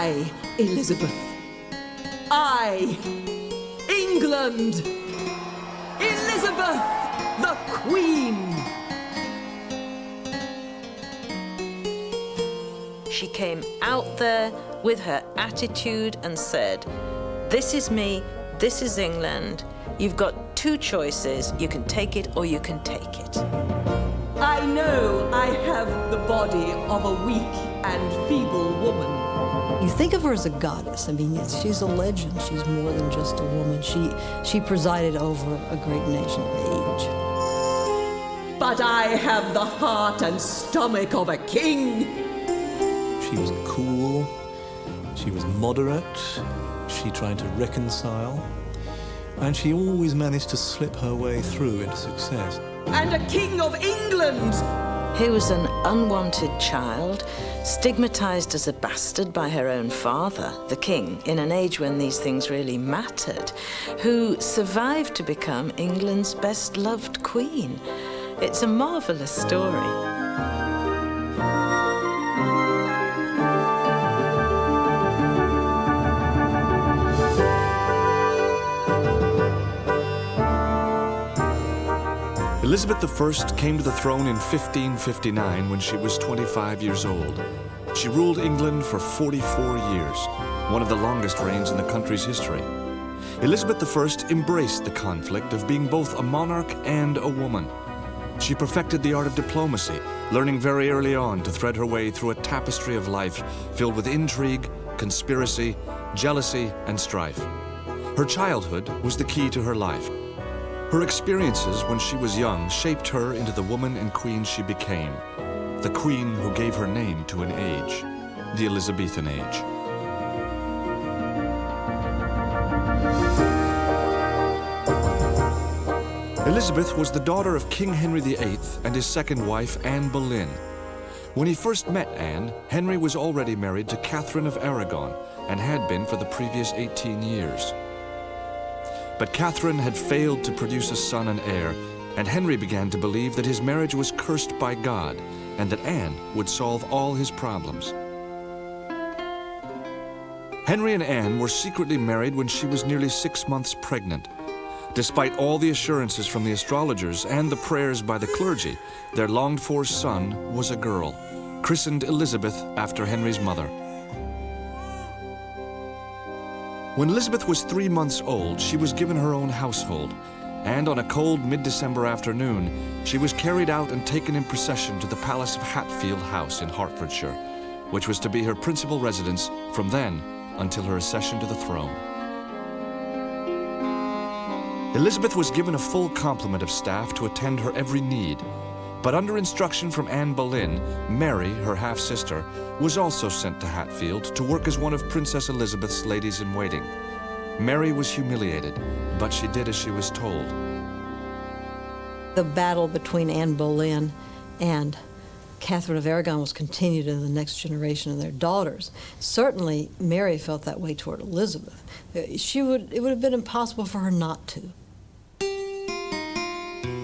I, Elizabeth. I, England. Elizabeth, the Queen. She came out there with her attitude and said, "This is me, this is England. You've got two choices. You can take it or you can take it." I know I have the body of a weak and feeble woman. You think of her as a goddess. I mean, she's a legend. She's more than just a woman. She presided over a great nation age. But I have the heart and stomach of a king. She was cool, she was moderate, she tried to reconcile, and she always managed to slip her way through into success. And a king of England. He was an unwanted child, stigmatized as a bastard by her own father, the king, in an age when these things really mattered, who survived to become England's best-loved queen. It's a marvelous story. Elizabeth I came to the throne in 1559 when she was 25 years old. She ruled England for 44 years, one of the longest reigns in the country's history. Elizabeth I embraced the conflict of being both a monarch and a woman. She perfected the art of diplomacy, learning very early on to thread her way through a tapestry of life filled with intrigue, conspiracy, jealousy, and strife. Her childhood was the key to her life. Her experiences when she was young shaped her into the woman and queen she became, the queen who gave her name to an age, the Elizabethan age. Elizabeth was the daughter of King Henry VIII and his second wife, Anne Boleyn. When he first met Anne, Henry was already married to Catherine of Aragon and had been for the previous 18 years. But Catherine had failed to produce a son and heir, and Henry began to believe that his marriage was cursed by God and that Anne would solve all his problems. Henry and Anne were secretly married when she was nearly 6 months pregnant. Despite all the assurances from the astrologers and the prayers by the clergy, their longed-for son was a girl, christened Elizabeth after Henry's mother. When Elizabeth was 3 months old, she was given her own household, and on a cold mid-December afternoon, she was carried out and taken in procession to the Palace of Hatfield House in Hertfordshire, which was to be her principal residence from then until her accession to the throne. Elizabeth was given a full complement of staff to attend her every need, but under instruction from Anne Boleyn, Mary, her half-sister, was also sent to Hatfield to work as one of Princess Elizabeth's ladies-in-waiting. Mary was humiliated, but she did as she was told. The battle between Anne Boleyn and Catherine of Aragon was continued in the next generation of their daughters. Certainly, Mary felt that way toward Elizabeth. It would have been impossible for her not to.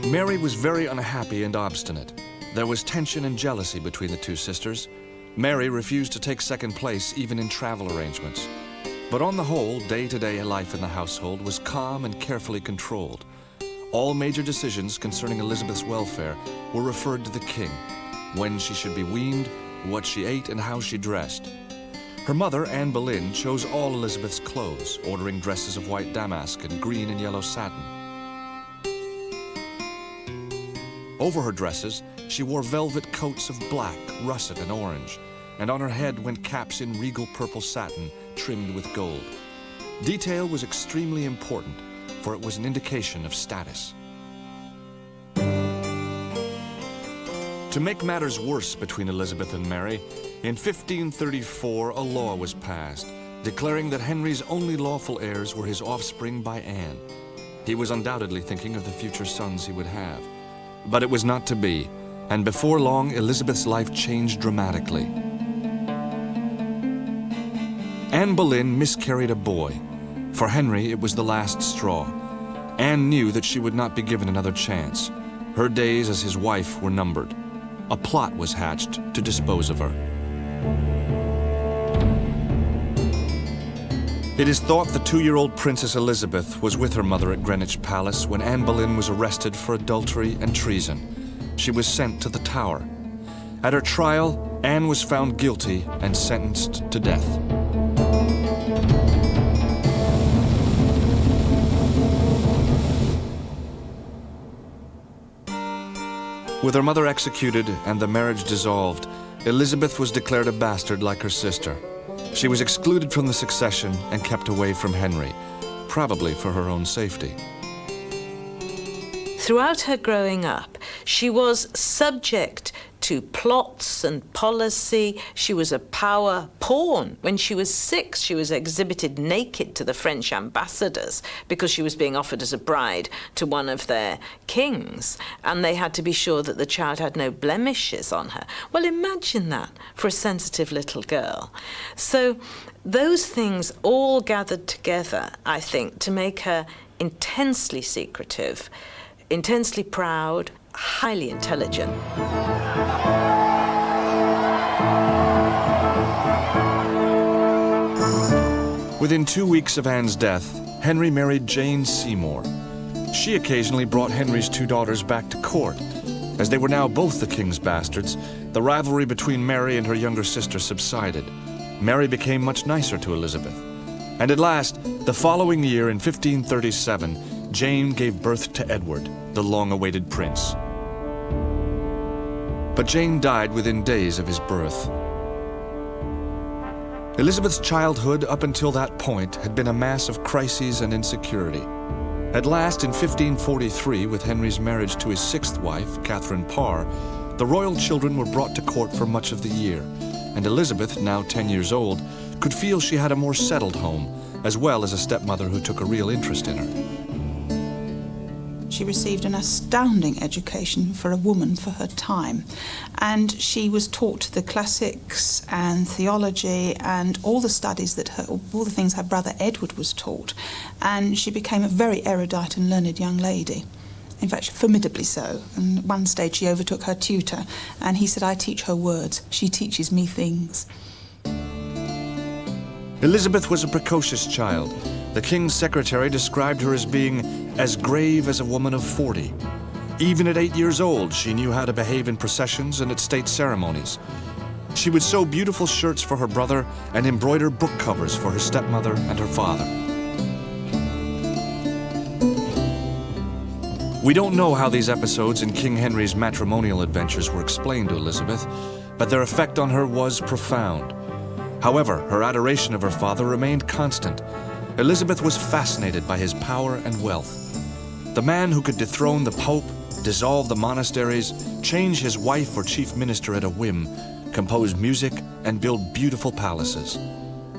Mary was very unhappy and obstinate. There was tension and jealousy between the two sisters. Mary refused to take second place even in travel arrangements. But on the whole, day-to-day life in the household was calm and carefully controlled. All major decisions concerning Elizabeth's welfare were referred to the king: when she should be weaned, what she ate, and how she dressed. Her mother, Anne Boleyn, chose all Elizabeth's clothes, ordering dresses of white damask and green and yellow satin. Over her dresses, she wore velvet coats of black, russet, and orange, and on her head went caps in regal purple satin trimmed with gold. Detail was extremely important, for it was an indication of status. To make matters worse between Elizabeth and Mary, in 1534 a law was passed, declaring that Henry's only lawful heirs were his offspring by Anne. He was undoubtedly thinking of the future sons he would have. But it was not to be, and before long, Elizabeth's life changed dramatically. Anne Boleyn miscarried a boy. For Henry, it was the last straw. Anne knew that she would not be given another chance. Her days as his wife were numbered. A plot was hatched to dispose of her. It is thought the 2-year-old Princess Elizabeth was with her mother at Greenwich Palace when Anne Boleyn was arrested for adultery and treason. She was sent to the Tower. At her trial, Anne was found guilty and sentenced to death. With her mother executed and the marriage dissolved, Elizabeth was declared a bastard like her sister. She was excluded from the succession and kept away from Henry, probably for her own safety. Throughout her growing up, she was subject to plots and policy. She was a power pawn. When she was 6, she was exhibited naked to the French ambassadors because she was being offered as a bride to one of their kings, and they had to be sure that the child had no blemishes on her. Well, imagine that for a sensitive little girl. So those things all gathered together, I think, to make her intensely secretive, intensely proud, highly intelligent. Within 2 weeks of Anne's death, Henry married Jane Seymour. She occasionally brought Henry's 2 daughters back to court. As they were now both the king's bastards, the rivalry between Mary and her younger sister subsided. Mary became much nicer to Elizabeth. And at last, the following year in 1537, Jane gave birth to Edward, the long-awaited prince. But Jane died within days of his birth. Elizabeth's childhood up until that point had been a mass of crises and insecurity. At last, in 1543, with Henry's marriage to his 6th wife, Catherine Parr, the royal children were brought to court for much of the year, and Elizabeth, now 10 years old, could feel she had a more settled home, as well as a stepmother who took a real interest in her. She received an astounding education for a woman for her time, and she was taught the classics and theology and all the studies that all the things her brother Edward was taught, and she became a very erudite and learned young lady. In fact, formidably so. And at one stage she overtook her tutor, and he said, "I teach her words, she teaches me things." Elizabeth was a precocious child. The king's secretary described her as being as grave as a woman of 40. Even at 8 years old, she knew how to behave in processions and at state ceremonies. She would sew beautiful shirts for her brother and embroider book covers for her stepmother and her father. We don't know how these episodes in King Henry's matrimonial adventures were explained to Elizabeth, but their effect on her was profound. However, her adoration of her father remained constant. Elizabeth was fascinated by his power and wealth. The man who could dethrone the Pope, dissolve the monasteries, change his wife or chief minister at a whim, compose music, and build beautiful palaces.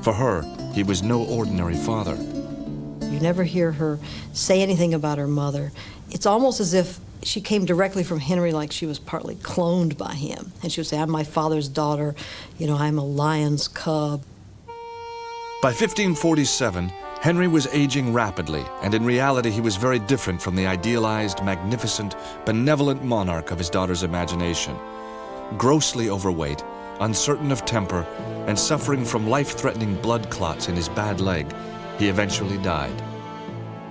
For her, he was no ordinary father. You never hear her say anything about her mother. It's almost as if she came directly from Henry, like she was partly cloned by him. And she would say, "I'm my father's daughter, I'm a lion's cub." By 1547, Henry was aging rapidly, and in reality he was very different from the idealized, magnificent, benevolent monarch of his daughter's imagination. Grossly overweight, uncertain of temper, and suffering from life-threatening blood clots in his bad leg, he eventually died.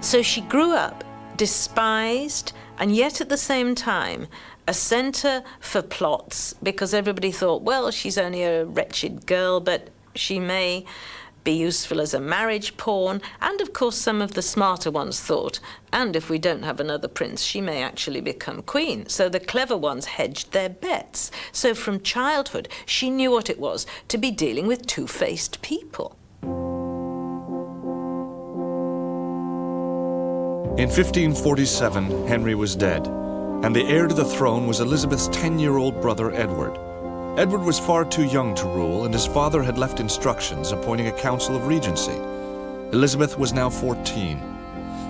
So she grew up despised, and yet at the same time a center for plots, because everybody thought, well, she's only a wretched girl, but she may be useful as a marriage pawn. And of course some of the smarter ones thought, and if we don't have another prince, she may actually become queen. So the clever ones hedged their bets. So from childhood, she knew what it was to be dealing with two-faced people. In 1547, Henry was dead, and the heir to the throne was Elizabeth's 10-year-old brother Edward. Edward was far too young to rule, and his father had left instructions appointing a council of regency. Elizabeth was now 14.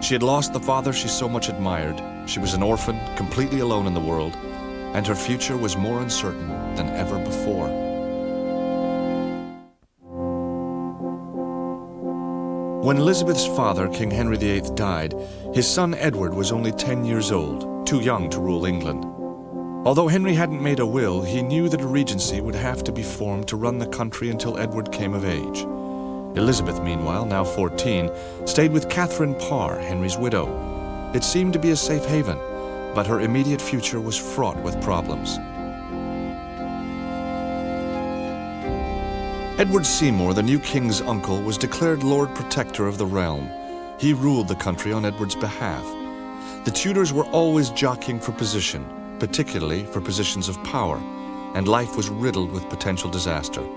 She had lost the father she so much admired. She was an orphan, completely alone in the world, and her future was more uncertain than ever before. When Elizabeth's father, King Henry VIII, died, his son Edward was only 10 years old, too young to rule England. Although Henry hadn't made a will, he knew that a regency would have to be formed to run the country until Edward came of age. Elizabeth, meanwhile, now 14, stayed with Catherine Parr, Henry's widow. It seemed to be a safe haven, but her immediate future was fraught with problems. Edward Seymour, the new king's uncle, was declared Lord Protector of the realm. He ruled the country on Edward's behalf. The Tudors were always jockeying for position, particularly for positions of power, and life was riddled with potential disaster.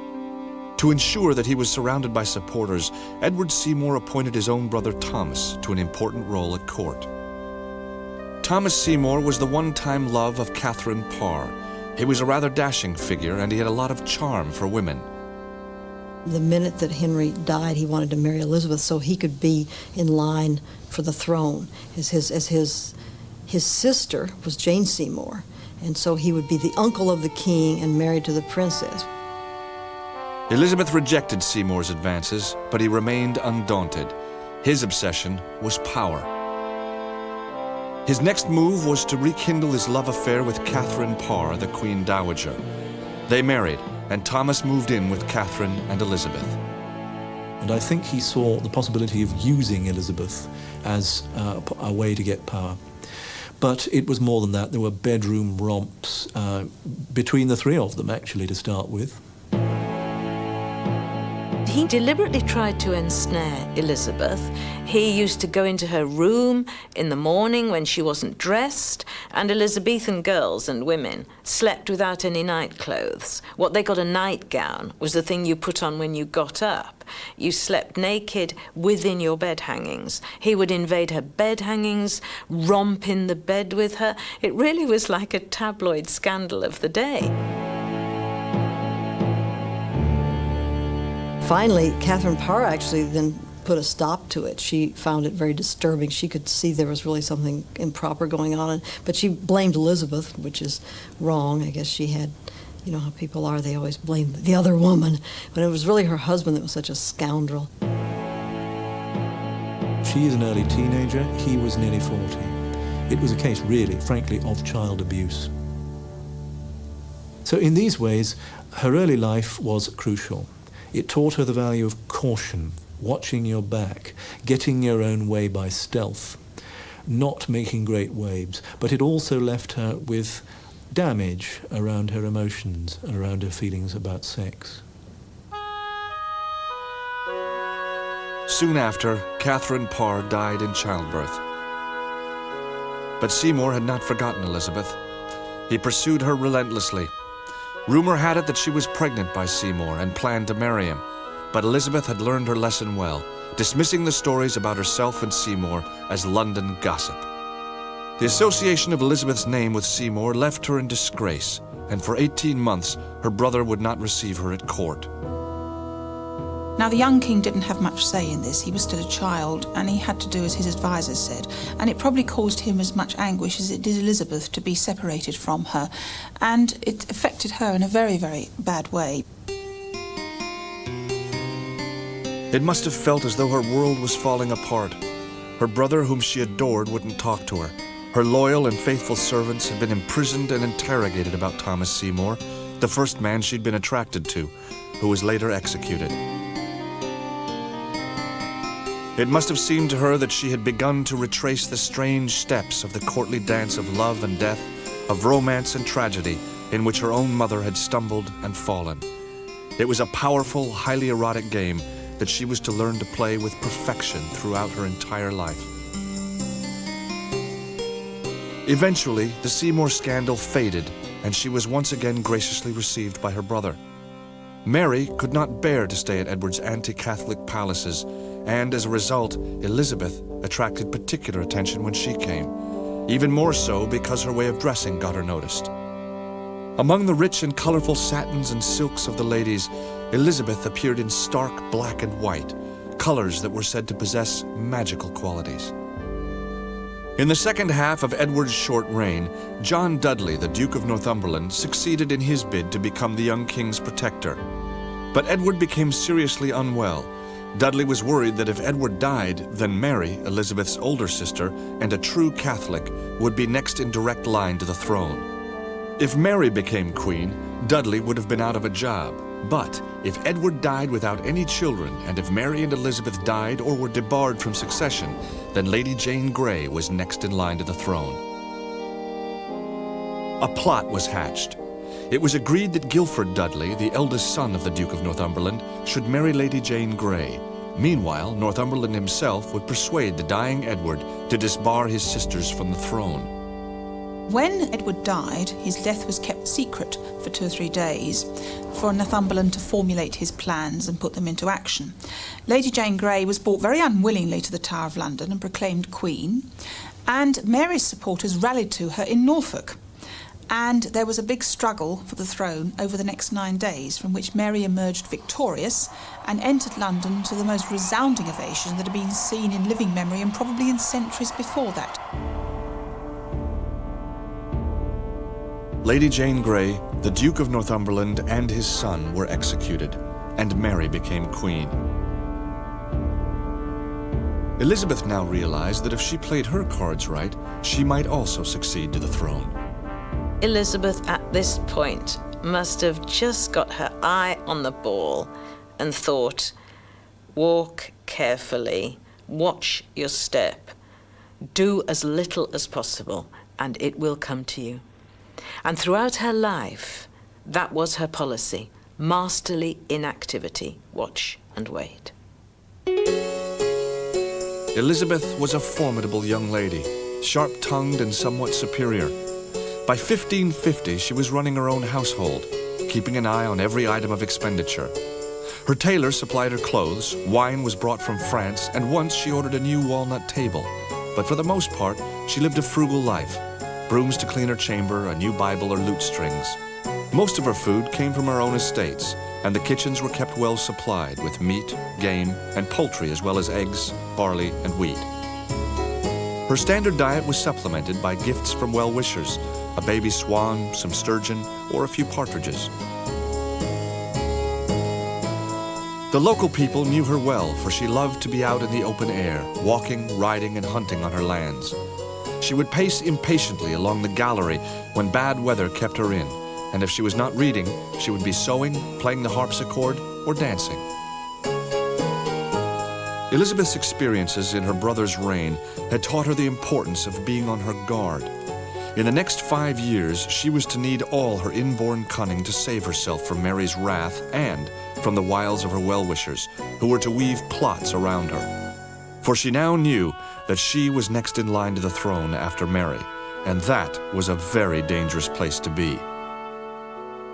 To ensure that he was surrounded by supporters, Edward Seymour appointed his own brother Thomas to an important role at court. Thomas Seymour was the one-time love of Catherine Parr. He was a rather dashing figure, and he had a lot of charm for women. The minute that Henry died, he wanted to marry Elizabeth so he could be in line for the throne. His sister was Jane Seymour, and so he would be the uncle of the king and married to the princess. Elizabeth rejected Seymour's advances, but he remained undaunted. His obsession was power. His next move was to rekindle his love affair with Catherine Parr, the Queen Dowager. They married, and Thomas moved in with Catherine and Elizabeth. And I think he saw the possibility of using Elizabeth as a way to get power. But it was more than that. There were bedroom romps between the three of them, actually, to start with. He deliberately tried to ensnare Elizabeth. He used to go into her room in the morning when she wasn't dressed, and Elizabethan girls and women slept without any night clothes. What they got a nightgown was the thing you put on when you got up. You slept naked within your bed hangings. He would invade her bed hangings, romp in the bed with her. It really was like a tabloid scandal of the day. Finally, Catherine Parr actually then put a stop to it. She found it very disturbing. She could see there was really something improper going on, but she blamed Elizabeth, which is wrong. I guess she had, you know how people are, they always blame the other woman, but it was really her husband that was such a scoundrel. She is an early teenager, he was nearly 40. It was a case, really, frankly, of child abuse. So in these ways, her early life was crucial. It taught her the value of caution, watching your back, getting your own way by stealth, not making great waves, but it also left her with damage around her emotions and around her feelings about sex. Soon after, Catherine Parr died in childbirth. But Seymour had not forgotten Elizabeth. He pursued her relentlessly. Rumor had it that she was pregnant by Seymour and planned to marry him, but Elizabeth had learned her lesson well, dismissing the stories about herself and Seymour as London gossip. The association of Elizabeth's name with Seymour left her in disgrace, and for 18 months her brother would not receive her at court. Now, the young king didn't have much say in this. He was still a child, and he had to do as his advisors said. And it probably caused him as much anguish as it did Elizabeth to be separated from her. And it affected her in a very, very bad way. It must have felt as though her world was falling apart. Her brother, whom she adored, wouldn't talk to her. Her loyal and faithful servants had been imprisoned and interrogated about Thomas Seymour, the first man she'd been attracted to, who was later executed. It must have seemed to her that she had begun to retrace the strange steps of the courtly dance of love and death, of romance and tragedy, in which her own mother had stumbled and fallen. It was a powerful, highly erotic game that she was to learn to play with perfection throughout her entire life. Eventually, the Seymour scandal faded, and she was once again graciously received by her brother. Mary could not bear to stay at Edward's anti-Catholic palaces, and as a result, Elizabeth attracted particular attention when she came, even more so because her way of dressing got her noticed. Among the rich and colorful satins and silks of the ladies, Elizabeth appeared in stark black and white, colors that were said to possess magical qualities. In the second half of Edward's short reign, John Dudley, the Duke of Northumberland, succeeded in his bid to become the young king's protector. But Edward became seriously unwell. Dudley was worried that if Edward died, then Mary, Elizabeth's older sister, and a true Catholic, would be next in direct line to the throne. If Mary became queen, Dudley would have been out of a job, But if Edward died without any children, and if Mary and Elizabeth died or were debarred from succession, then Lady Jane Grey was next in line to the throne. A plot was hatched. It was agreed that Guilford Dudley, the eldest son of the Duke of Northumberland, should marry Lady Jane Grey. Meanwhile, Northumberland himself would persuade the dying Edward to disbar his sisters from the throne. When Edward died, his death was kept secret for 2 or 3 days for Northumberland to formulate his plans and put them into action. Lady Jane Grey was brought very unwillingly to the Tower of London and proclaimed Queen, and Mary's supporters rallied to her in Norfolk. And there was a big struggle for the throne over the next 9 days, from which Mary emerged victorious and entered London to the most resounding ovation that had been seen in living memory and probably in centuries before that. Lady Jane Grey, the Duke of Northumberland, and his son were executed, and Mary became queen. Elizabeth now realized that if she played her cards right, she might also succeed to the throne. Elizabeth, at this point, must have just got her eye on the ball and thought, walk carefully, watch your step, do as little as possible, and it will come to you. And throughout her life, that was her policy: masterly inactivity, watch and wait. Elizabeth was a formidable young lady, sharp-tongued and somewhat superior. By 1550, she was running her own household, keeping an eye on every item of expenditure. Her tailor supplied her clothes, wine was brought from France, and once she ordered a new walnut table. But for the most part, she lived a frugal life. Brooms to clean her chamber, a new Bible or lute strings. Most of her food came from her own estates, and the kitchens were kept well supplied with meat, game, and poultry, as well as eggs, barley, and wheat. Her standard diet was supplemented by gifts from well-wishers, a baby swan, some sturgeon, or a few partridges. The local people knew her well, for she loved to be out in the open air, walking, riding, and hunting on her lands. She would pace impatiently along the gallery when bad weather kept her in, and if she was not reading, she would be sewing, playing the harpsichord, or dancing. Elizabeth's experiences in her brother's reign had taught her the importance of being on her guard. In the next 5 years, she was to need all her inborn cunning to save herself from Mary's wrath and from the wiles of her well-wishers, who were to weave plots around her. For she now knew that she was next in line to the throne after Mary, and that was a very dangerous place to be.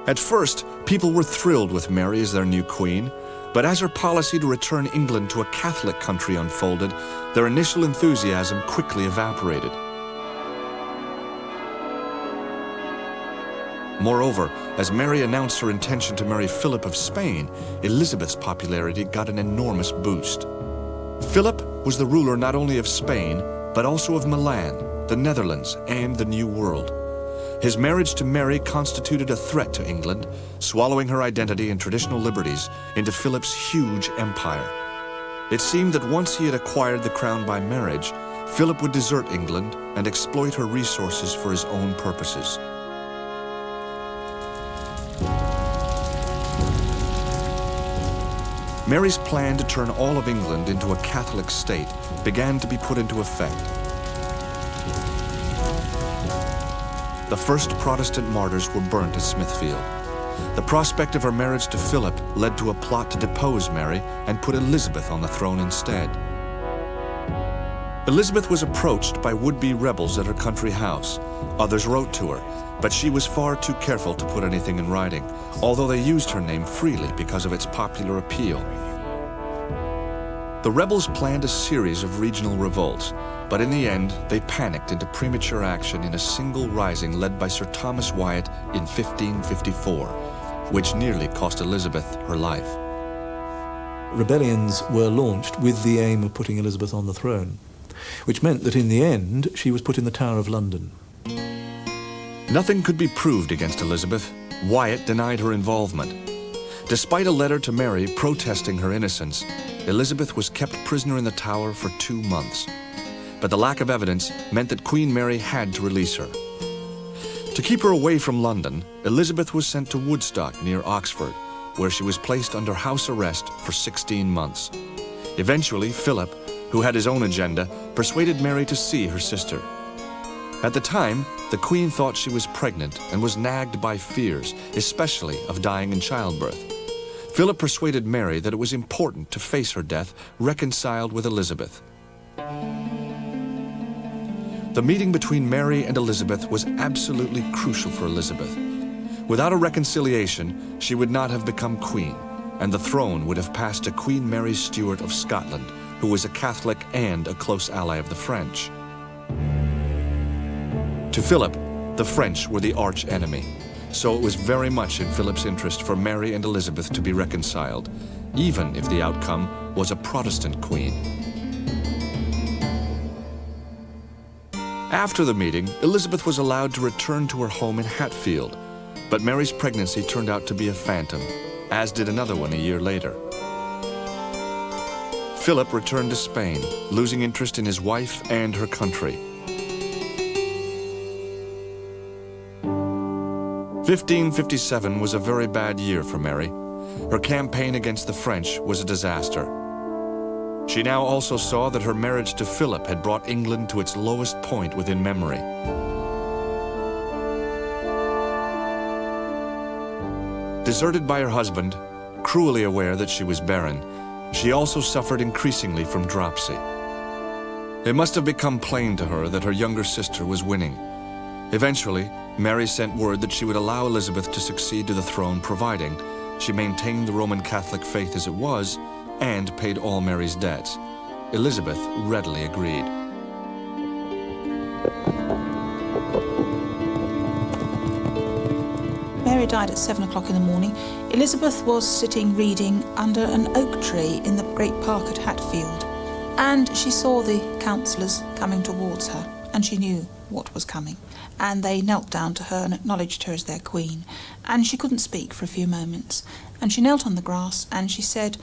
At first, people were thrilled with Mary as their new queen, but as her policy to return England to a Catholic country unfolded, their initial enthusiasm quickly evaporated. Moreover, as Mary announced her intention to marry Philip of Spain, Elizabeth's popularity got an enormous boost. Philip was the ruler not only of Spain, but also of Milan, the Netherlands, and the New World. His marriage to Mary constituted a threat to England, swallowing her identity and traditional liberties into Philip's huge empire. It seemed that once he had acquired the crown by marriage, Philip would desert England and exploit her resources for his own purposes. Mary's plan to turn all of England into a Catholic state began to be put into effect. The first Protestant martyrs were burnt at Smithfield. The prospect of her marriage to Philip led to a plot to depose Mary and put Elizabeth on the throne instead. Elizabeth was approached by would-be rebels at her country house. Others wrote to her, but she was far too careful to put anything in writing, although they used her name freely because of its popular appeal. The rebels planned a series of regional revolts, but in the end, they panicked into premature action in a single rising led by Sir Thomas Wyatt in 1554, which nearly cost Elizabeth her life. Rebellions were launched with the aim of putting Elizabeth on the throne, which meant that in the end, she was put in the Tower of London. Nothing could be proved against Elizabeth. Wyatt denied her involvement. Despite a letter to Mary protesting her innocence, Elizabeth was kept prisoner in the Tower for 2 months. But the lack of evidence meant that Queen Mary had to release her. To keep her away from London, Elizabeth was sent to Woodstock near Oxford, where she was placed under house arrest for 16 months. Eventually, Philip, who had his own agenda, persuaded Mary to see her sister. At the time, the Queen thought she was pregnant and was nagged by fears, especially of dying in childbirth. Philip persuaded Mary that it was important to face her death reconciled with Elizabeth. The meeting between Mary and Elizabeth was absolutely crucial for Elizabeth. Without a reconciliation, she would not have become queen, and the throne would have passed to Queen Mary Stuart of Scotland, who was a Catholic and a close ally of the French. To Philip, the French were the arch enemy, so it was very much in Philip's interest for Mary and Elizabeth to be reconciled, even if the outcome was a Protestant queen. After the meeting, Elizabeth was allowed to return to her home in Hatfield, but Mary's pregnancy turned out to be a phantom, as did another one a year later. Philip returned to Spain, losing interest in his wife and her country. 1557 was a very bad year for Mary. Her campaign against the French was a disaster. She now also saw that her marriage to Philip had brought England to its lowest point within memory. Deserted by her husband, cruelly aware that she was barren, she also suffered increasingly from dropsy. It must have become plain to her that her younger sister was winning. Eventually, Mary sent word that she would allow Elizabeth to succeed to the throne, providing she maintained the Roman Catholic faith as it was and paid all Mary's debts. Elizabeth readily agreed. Mary died at 7 o'clock in the morning. Elizabeth was sitting reading under an oak tree in the great park at Hatfield, and she saw the councillors coming towards her, and she knew what was coming, and they knelt down to her and acknowledged her as their queen, and she couldn't speak for a few moments, and she knelt on the grass and she said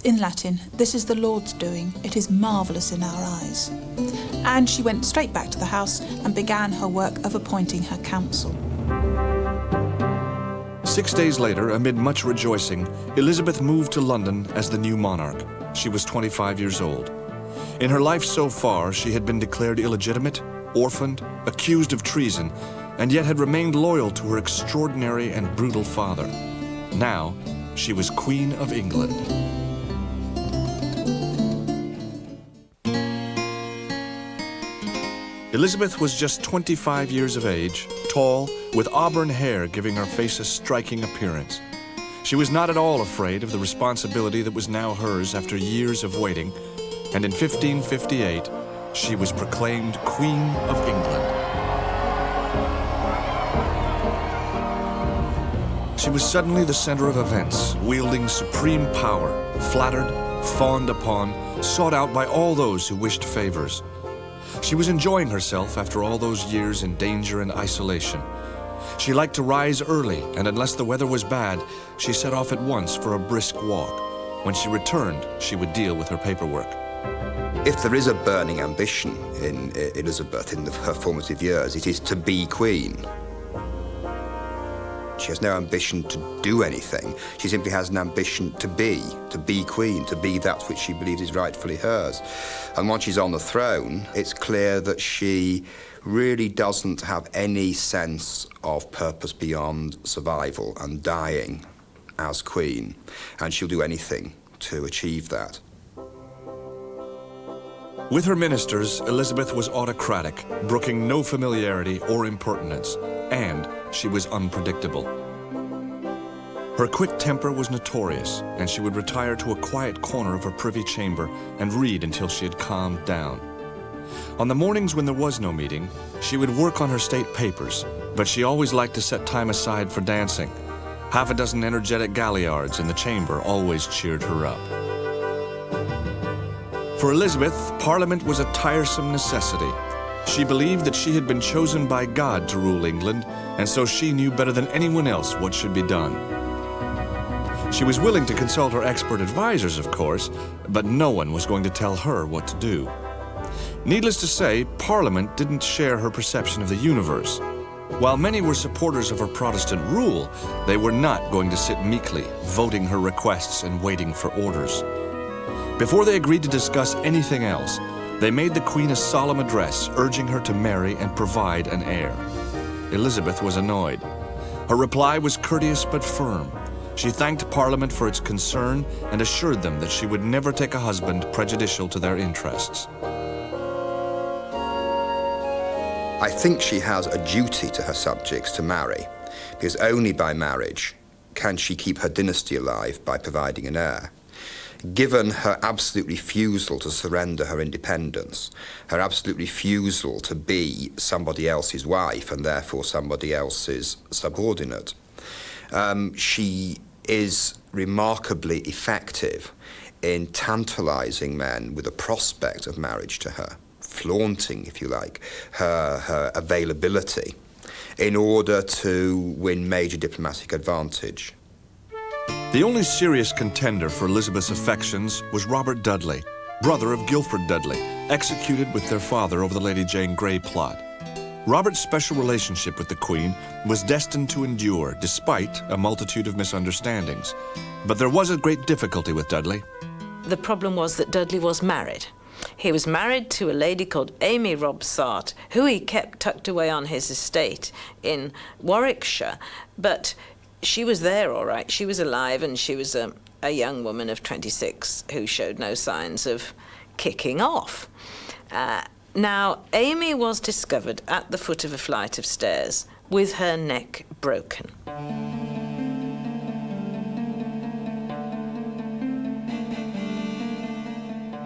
in Latin, "This is the Lord's doing, it is marvellous in our eyes." And she went straight back to the house and began her work of appointing her council. 6 days later, amid much rejoicing, Elizabeth moved to London as the new monarch. She was 25 years old. In her life so far, she had been declared illegitimate, orphaned, accused of treason, and yet had remained loyal to her extraordinary and brutal father. Now, she was Queen of England. Elizabeth was just 25 years of age, tall, with auburn hair giving her face a striking appearance. She was not at all afraid of the responsibility that was now hers after years of waiting, and in 1558, she was proclaimed Queen of England. She was suddenly the center of events, wielding supreme power, flattered, fawned upon, sought out by all those who wished favors. She was enjoying herself after all those years in danger and isolation. She liked to rise early, and unless the weather was bad, she set off at once for a brisk walk. When she returned, she would deal with her paperwork. If there is a burning ambition in Elizabeth in her formative years, it is to be queen. She has no ambition to do anything. She simply has an ambition to be queen, to be that which she believes is rightfully hers. And once she's on the throne, it's clear that she really doesn't have any sense of purpose beyond survival and dying as queen. And she'll do anything to achieve that. With her ministers, Elizabeth was autocratic, brooking no familiarity or impertinence, and she was unpredictable. Her quick temper was notorious, and she would retire to a quiet corner of her privy chamber and read until she had calmed down. On the mornings when there was no meeting, she would work on her state papers, but she always liked to set time aside for dancing. Half a dozen energetic galliards in the chamber always cheered her up. For Elizabeth, Parliament was a tiresome necessity. She believed that she had been chosen by God to rule England, and so she knew better than anyone else what should be done. She was willing to consult her expert advisors, of course, but no one was going to tell her what to do. Needless to say, Parliament didn't share her perception of the universe. While many were supporters of her Protestant rule, they were not going to sit meekly, voting her requests and waiting for orders. Before they agreed to discuss anything else, they made the Queen a solemn address, urging her to marry and provide an heir. Elizabeth was annoyed. Her reply was courteous but firm. She thanked Parliament for its concern and assured them that she would never take a husband prejudicial to their interests. I think she has a duty to her subjects to marry, because only by marriage can she keep her dynasty alive by providing an heir. Given her absolute refusal to surrender her independence, her absolute refusal to be somebody else's wife and therefore somebody else's subordinate, she is remarkably effective in tantalizing men with the prospect of marriage to her, flaunting, if you like, her availability in order to win major diplomatic advantage. The only serious contender for Elizabeth's affections was Robert Dudley, brother of Guilford Dudley, executed with their father over the Lady Jane Grey plot. Robert's special relationship with the Queen was destined to endure despite a multitude of misunderstandings. But there was a great difficulty with Dudley. The problem was that Dudley was married. He was married to a lady called Amy Robsart, who he kept tucked away on his estate in Warwickshire, but she was there all right. She was alive, and she was a young woman of 26 who showed no signs of kicking off. Now, Amy was discovered at the foot of a flight of stairs with her neck broken.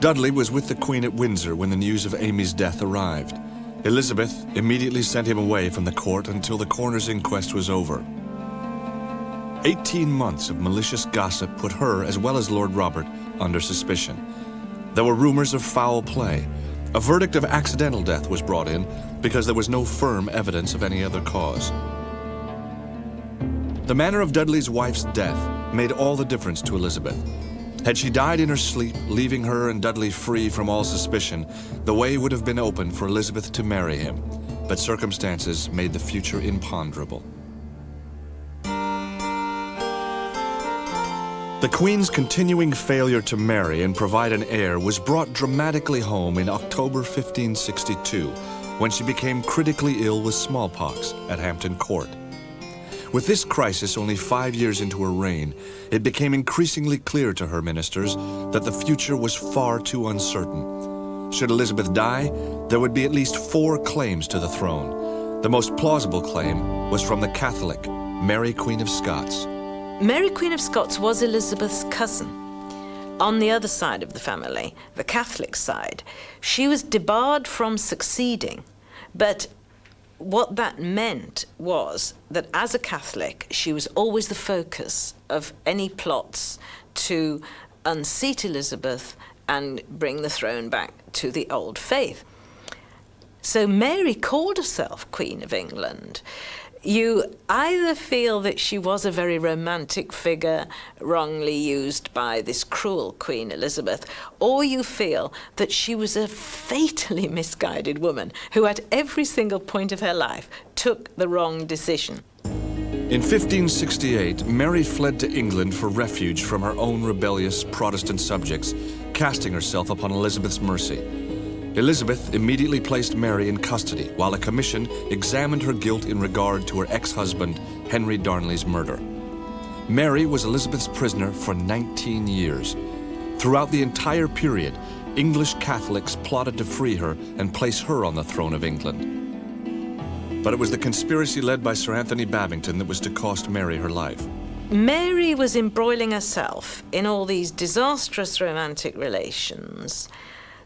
Dudley was with the Queen at Windsor when the news of Amy's death arrived. Elizabeth immediately sent him away from the court until the coroner's inquest was over. 18 months of malicious gossip put her, as well as Lord Robert, under suspicion. There were rumors of foul play. A verdict of accidental death was brought in because there was no firm evidence of any other cause. The manner of Dudley's wife's death made all the difference to Elizabeth. Had she died in her sleep, leaving her and Dudley free from all suspicion, the way would have been open for Elizabeth to marry him. But circumstances made the future imponderable. The Queen's continuing failure to marry and provide an heir was brought dramatically home in October 1562, when she became critically ill with smallpox at Hampton Court. With this crisis only 5 years into her reign, it became increasingly clear to her ministers that the future was far too uncertain. Should Elizabeth die, there would be at least 4 claims to the throne. The most plausible claim was from the Catholic, Mary Queen of Scots. Mary Queen of Scots was Elizabeth's cousin. On the other side of the family, the Catholic side, she was debarred from succeeding, but what that meant was that as a Catholic, she was always the focus of any plots to unseat Elizabeth and bring the throne back to the old faith. So Mary called herself Queen of England. You either feel that she was a very romantic figure wrongly used by this cruel Queen Elizabeth, or you feel that she was a fatally misguided woman who at every single point of her life took the wrong decision. In 1568, Mary fled to England for refuge from her own rebellious Protestant subjects, casting herself upon Elizabeth's mercy. Elizabeth immediately placed Mary in custody while a commission examined her guilt in regard to her ex-husband, Henry Darnley's murder. Mary was Elizabeth's prisoner for 19 years. Throughout the entire period, English Catholics plotted to free her and place her on the throne of England. But it was the conspiracy led by Sir Anthony Babington that was to cost Mary her life. Mary was embroiling herself in all these disastrous romantic relations,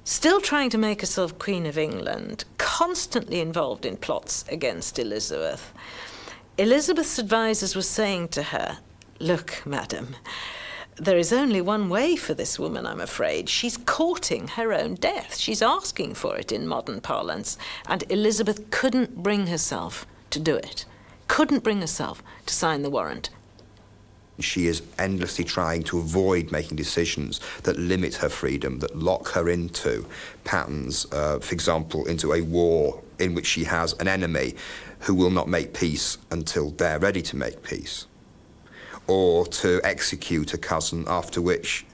still trying to make herself Queen of England, constantly involved in plots against Elizabeth. Elizabeth's advisors were saying to her, "Look, madam, there is only one way for this woman, I'm afraid. She's courting her own death. She's asking for it in modern parlance." And Elizabeth couldn't bring herself to do it, couldn't bring herself to sign the warrant. She is endlessly trying to avoid making decisions that limit her freedom, that lock her into patterns, for example, into a war in which she has an enemy who will not make peace until they're ready to make peace, or to execute a cousin after which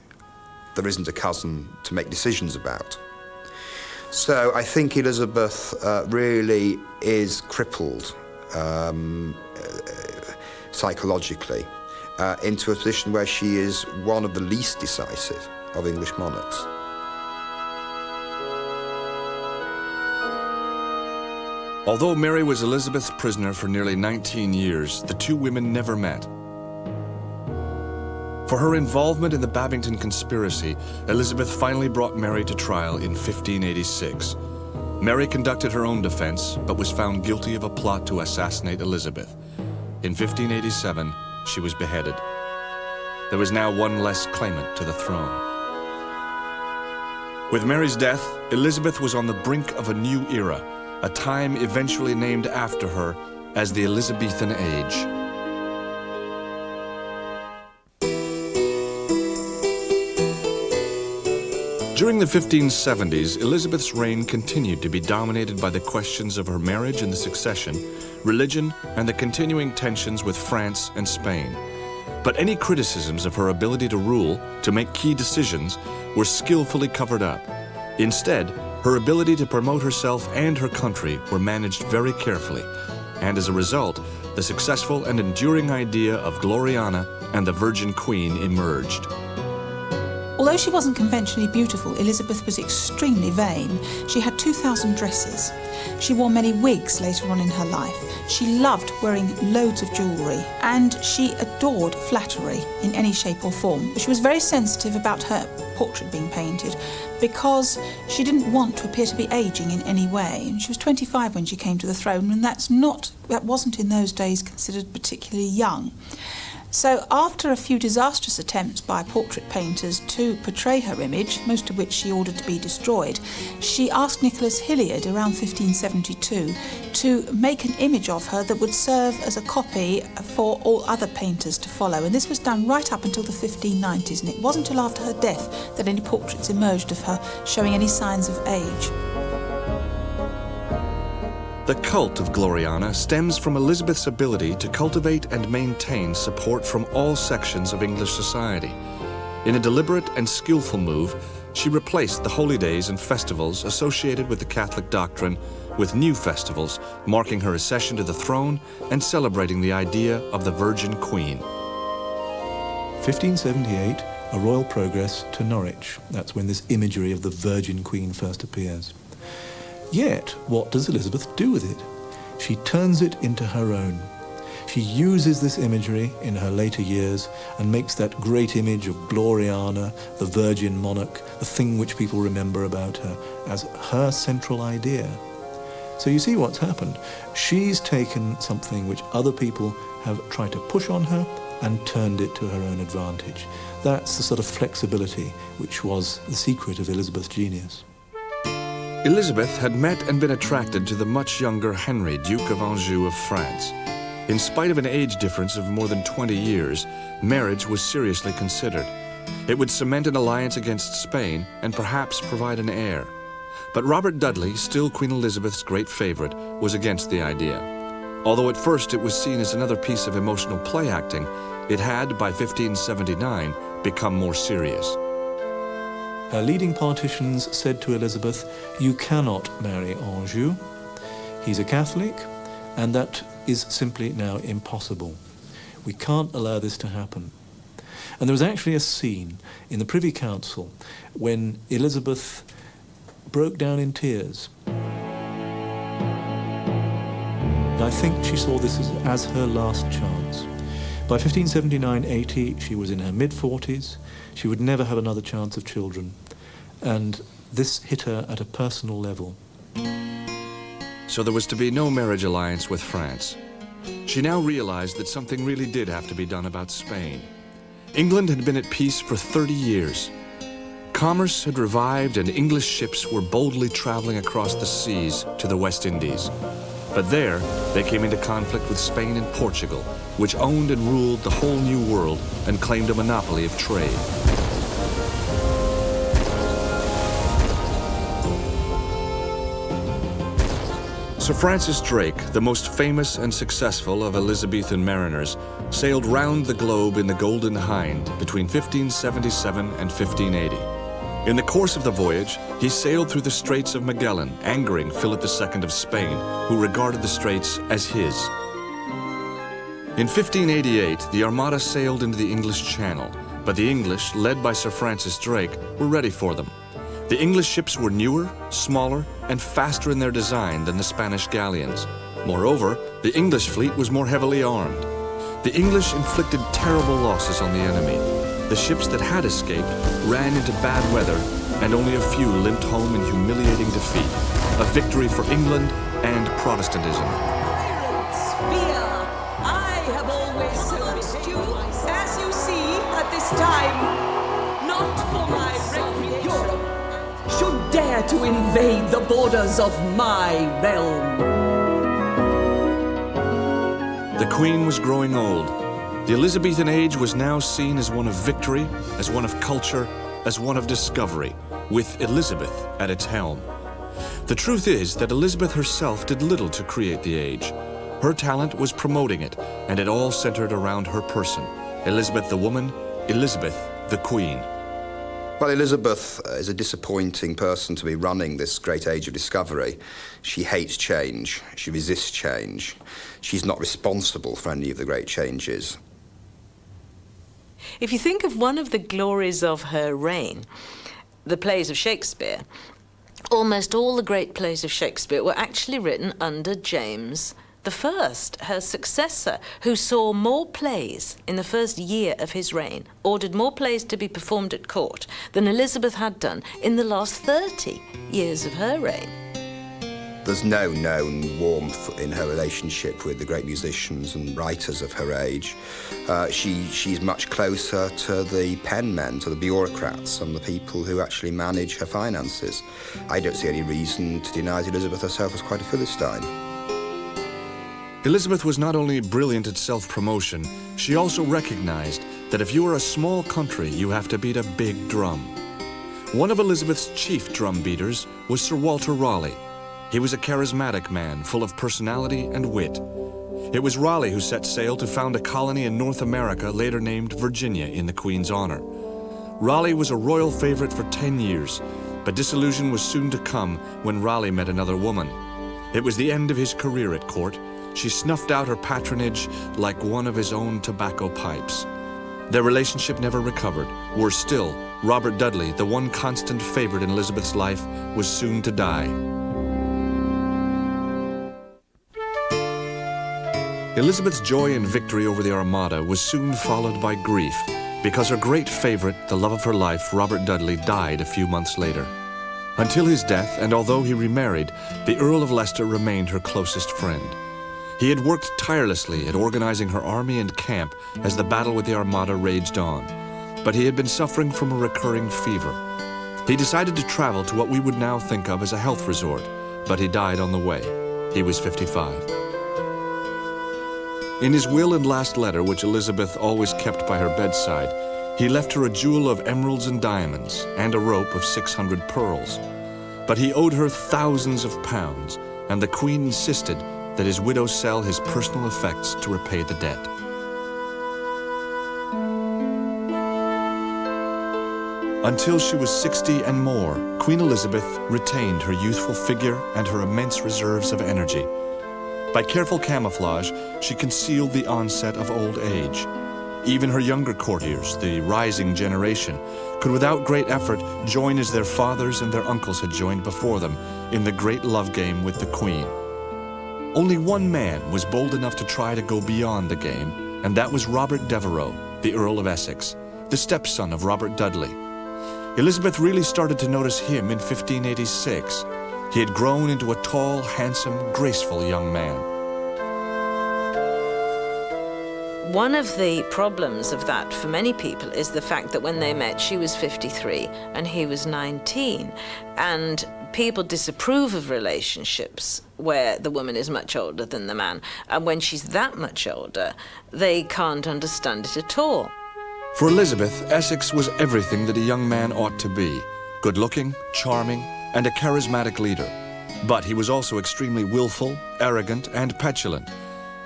there isn't a cousin to make decisions about. So I think Elizabeth really is crippled psychologically into a position where she is one of the least decisive of English monarchs. Although Mary was Elizabeth's prisoner for nearly 19 years, the two women never met. For her involvement in the Babington conspiracy, Elizabeth finally brought Mary to trial in 1586. Mary conducted her own defense, but was found guilty of a plot to assassinate Elizabeth. In 1587, she was beheaded. There was now one less claimant to the throne. With Mary's death, Elizabeth was on the brink of a new era, a time eventually named after her as the Elizabethan Age. During the 1570s, Elizabeth's reign continued to be dominated by the questions of her marriage and the succession, religion, and the continuing tensions with France and Spain. But any criticisms of her ability to rule, to make key decisions, were skillfully covered up. Instead, her ability to promote herself and her country were managed very carefully, and as a result, the successful and enduring idea of Gloriana and the Virgin Queen emerged. Although she wasn't conventionally beautiful, Elizabeth was extremely vain. She had 2,000 dresses. She wore many wigs later on in her life. She loved wearing loads of jewellery, and she adored flattery in any shape or form. But she was very sensitive about her portrait being painted because she didn't want to appear to be ageing in any way. And she was 25 when she came to the throne, and that wasn't in those days considered particularly young. So after a few disastrous attempts by portrait painters to portray her image, most of which she ordered to be destroyed, she asked Nicholas Hilliard around 1572 to make an image of her that would serve as a copy for all other painters to follow. And this was done right up until the 1590s, and it wasn't until after her death that any portraits emerged of her showing any signs of age. The cult of Gloriana stems from Elizabeth's ability to cultivate and maintain support from all sections of English society. In a deliberate and skillful move, she replaced the holy days and festivals associated with the Catholic doctrine with new festivals marking her accession to the throne and celebrating the idea of the Virgin Queen. 1578, a royal progress to Norwich. That's when this imagery of the Virgin Queen first appears. Yet, what does Elizabeth do with it? She turns it into her own. She uses this imagery in her later years and makes that great image of Gloriana, the Virgin Monarch, the thing which people remember about her, as her central idea. So you see what's happened. She's taken something which other people have tried to push on her and turned it to her own advantage. That's the sort of flexibility which was the secret of Elizabeth's genius. Elizabeth had met and been attracted to the much younger Henry, Duke of Anjou of France. In spite of an age difference of more than 20 years, marriage was seriously considered. It would cement an alliance against Spain and perhaps provide an heir. But Robert Dudley, still Queen Elizabeth's great favourite, was against the idea. Although at first it was seen as another piece of emotional play acting, it had, by 1579, become more serious. Her leading politicians said to Elizabeth, "You cannot marry Anjou. He's a Catholic, and that is simply now impossible. We can't allow this to happen." And there was actually a scene in the Privy Council when Elizabeth broke down in tears. And I think she saw this as her last chance. By 1579-80, she was in her mid-40s. She would never have another chance of children. And this hit her at a personal level. So there was to be no marriage alliance with France. She now realized that something really did have to be done about Spain. England had been at peace for 30 years. Commerce had revived and English ships were boldly traveling across the seas to the West Indies. But there, they came into conflict with Spain and Portugal, which owned and ruled the whole New World and claimed a monopoly of trade. Sir Francis Drake, the most famous and successful of Elizabethan mariners, sailed round the globe in the Golden Hind between 1577 and 1580. In the course of the voyage, he sailed through the Straits of Magellan, angering Philip II of Spain, who regarded the straits as his. In 1588, the Armada sailed into the English Channel, but the English, led by Sir Francis Drake, were ready for them. The English ships were newer, smaller, and faster in their design than the Spanish galleons. Moreover, the English fleet was more heavily armed. The English inflicted terrible losses on the enemy. The ships that had escaped ran into bad weather, and only a few limped home in humiliating defeat. A victory for England and Protestantism. Pirates, fear! I have always serviced you, as you see at this time, not for my recreation. Europe should dare to invade the borders of my realm. The Queen was growing old. The Elizabethan age was now seen as one of victory, as one of culture, as one of discovery, with Elizabeth at its helm. The truth is that Elizabeth herself did little to create the age. Her talent was promoting it, and it all centered around her person. Elizabeth the woman, Elizabeth the Queen. Well, Elizabeth is a disappointing person to be running this great age of discovery. She hates change. She resists change. She's not responsible for any of the great changes. If you think of one of the glories of her reign, the plays of Shakespeare, almost all the great plays of Shakespeare were actually written under James I, her successor, who saw more plays in the first year of his reign, ordered more plays to be performed at court than Elizabeth had done in the last 30 years of her reign. There's no known warmth in her relationship with the great musicians and writers of her age. She's much closer to the penmen, to the bureaucrats and the people who actually manage her finances. I don't see any reason to deny that Elizabeth herself was quite a Philistine. Elizabeth was not only brilliant at self-promotion, she also recognized that if you are a small country, you have to beat a big drum. One of Elizabeth's chief drum beaters was Sir Walter Raleigh. He was a charismatic man, full of personality and wit. It was Raleigh who set sail to found a colony in North America, later named Virginia, in the Queen's honor. Raleigh was a royal favorite for 10 years, but disillusion was soon to come when Raleigh met another woman. It was the end of his career at court. She snuffed out her patronage like one of his own tobacco pipes. Their relationship never recovered. Worse still, Robert Dudley, the one constant favorite in Elizabeth's life, was soon to die. Elizabeth's joy and victory over the Armada was soon followed by grief, because her great favorite, the love of her life, Robert Dudley, died a few months later. Until his death, and although he remarried, the Earl of Leicester remained her closest friend. He had worked tirelessly at organizing her army and camp as the battle with the Armada raged on, but he had been suffering from a recurring fever. He decided to travel to what we would now think of as a health resort, but he died on the way. He was 55. In his will and last letter, which Elizabeth always kept by her bedside, he left her a jewel of emeralds and diamonds and a rope of 600 pearls. But he owed her thousands of pounds, and the Queen insisted that his widow sell his personal effects to repay the debt. Until she was 60 and more, Queen Elizabeth retained her youthful figure and her immense reserves of energy. By careful camouflage, she concealed the onset of old age. Even her younger courtiers, the rising generation, could without great effort join as their fathers and their uncles had joined before them in the great love game with the Queen. Only one man was bold enough to try to go beyond the game, and that was Robert Devereux, the Earl of Essex, the stepson of Robert Dudley. Elizabeth really started to notice him in 1586. He had grown into a tall, handsome, graceful young man. One of the problems of that for many people is the fact that when they met, she was 53 and he was 19. And people disapprove of relationships where the woman is much older than the man. And when she's that much older, they can't understand it at all. For Elizabeth, Essex was everything that a young man ought to be. Good-looking, charming, and a charismatic leader. But he was also extremely willful, arrogant, and petulant.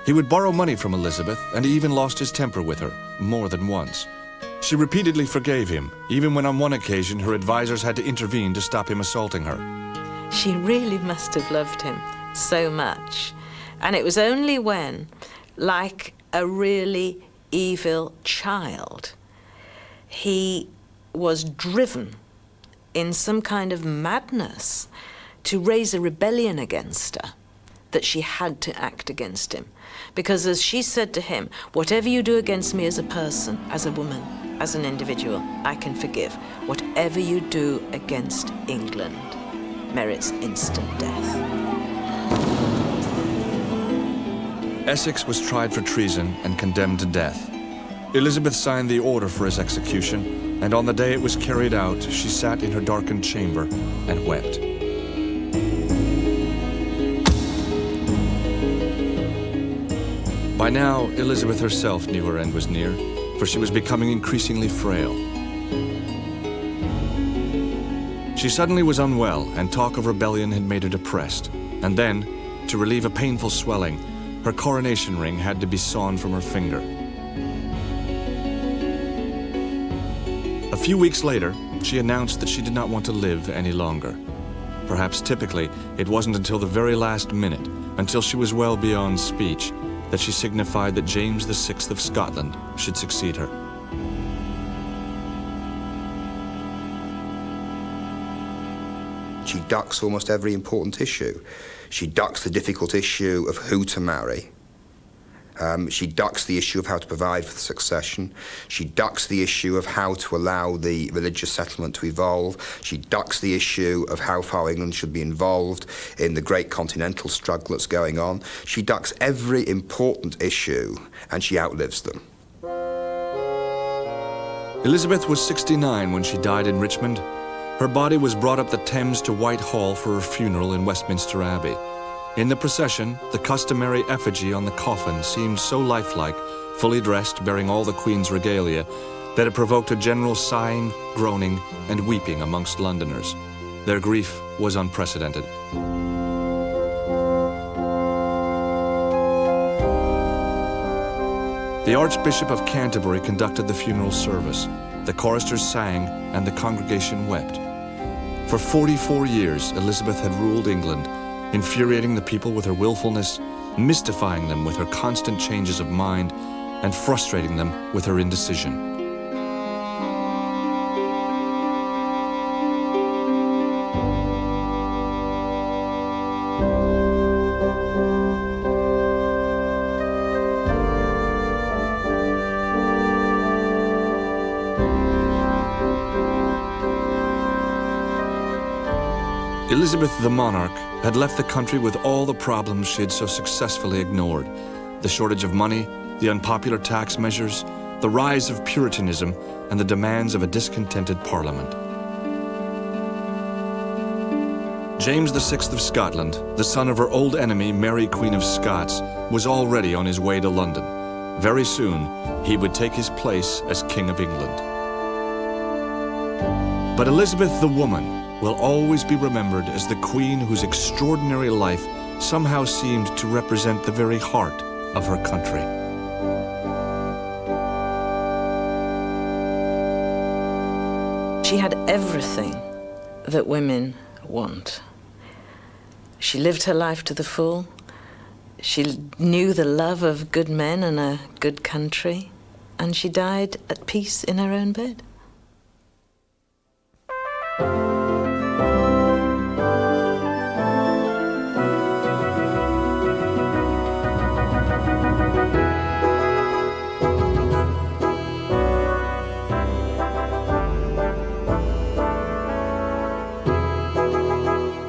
He would borrow money from Elizabeth and even lost his temper with her more than once. She repeatedly forgave him, even when on one occasion her advisors had to intervene to stop him assaulting her. She really must have loved him so much. And it was only when, like a really evil child, he was driven in some kind of madness to raise a rebellion against her, that she had to act against him. Because as she said to him, whatever you do against me as a person, as a woman, as an individual, I can forgive. Whatever you do against England merits instant death. Essex was tried for treason and condemned to death. Elizabeth signed the order for his execution, and on the day it was carried out, she sat in her darkened chamber and wept. By now, Elizabeth herself knew her end was near, for she was becoming increasingly frail. She suddenly was unwell, and talk of rebellion had made her depressed. And then, to relieve a painful swelling, her coronation ring had to be sawn from her finger. A few weeks later, she announced that she did not want to live any longer. Perhaps typically, it wasn't until the very last minute, until she was well beyond speech, that she signified that James VI of Scotland should succeed her. She ducks almost every important issue. She ducks the difficult issue of who to marry. She ducks the issue of how to provide for the succession. She ducks the issue of how to allow the religious settlement to evolve. She ducks the issue of how far England should be involved in the great continental struggle that's going on. She ducks every important issue, and she outlives them. Elizabeth was 69 when she died in Richmond. Her body was brought up the Thames to Whitehall for her funeral in Westminster Abbey. In the procession, the customary effigy on the coffin seemed so lifelike, fully dressed, bearing all the Queen's regalia, that it provoked a general sighing, groaning, and weeping amongst Londoners. Their grief was unprecedented. The Archbishop of Canterbury conducted the funeral service. The choristers sang, and the congregation wept. For 44 years, Elizabeth had ruled England, infuriating the people with her willfulness, mystifying them with her constant changes of mind, and frustrating them with her indecision. Elizabeth the Monarch had left the country with all the problems she had so successfully ignored: the shortage of money, the unpopular tax measures, the rise of Puritanism, and the demands of a discontented Parliament. James VI of Scotland, the son of her old enemy, Mary Queen of Scots, was already on his way to London. Very soon, he would take his place as King of England. But Elizabeth the woman will always be remembered as the queen whose extraordinary life somehow seemed to represent the very heart of her country. She had everything that women want. She lived her life to the full. She knew the love of good men and a good country, and she died at peace in her own bed.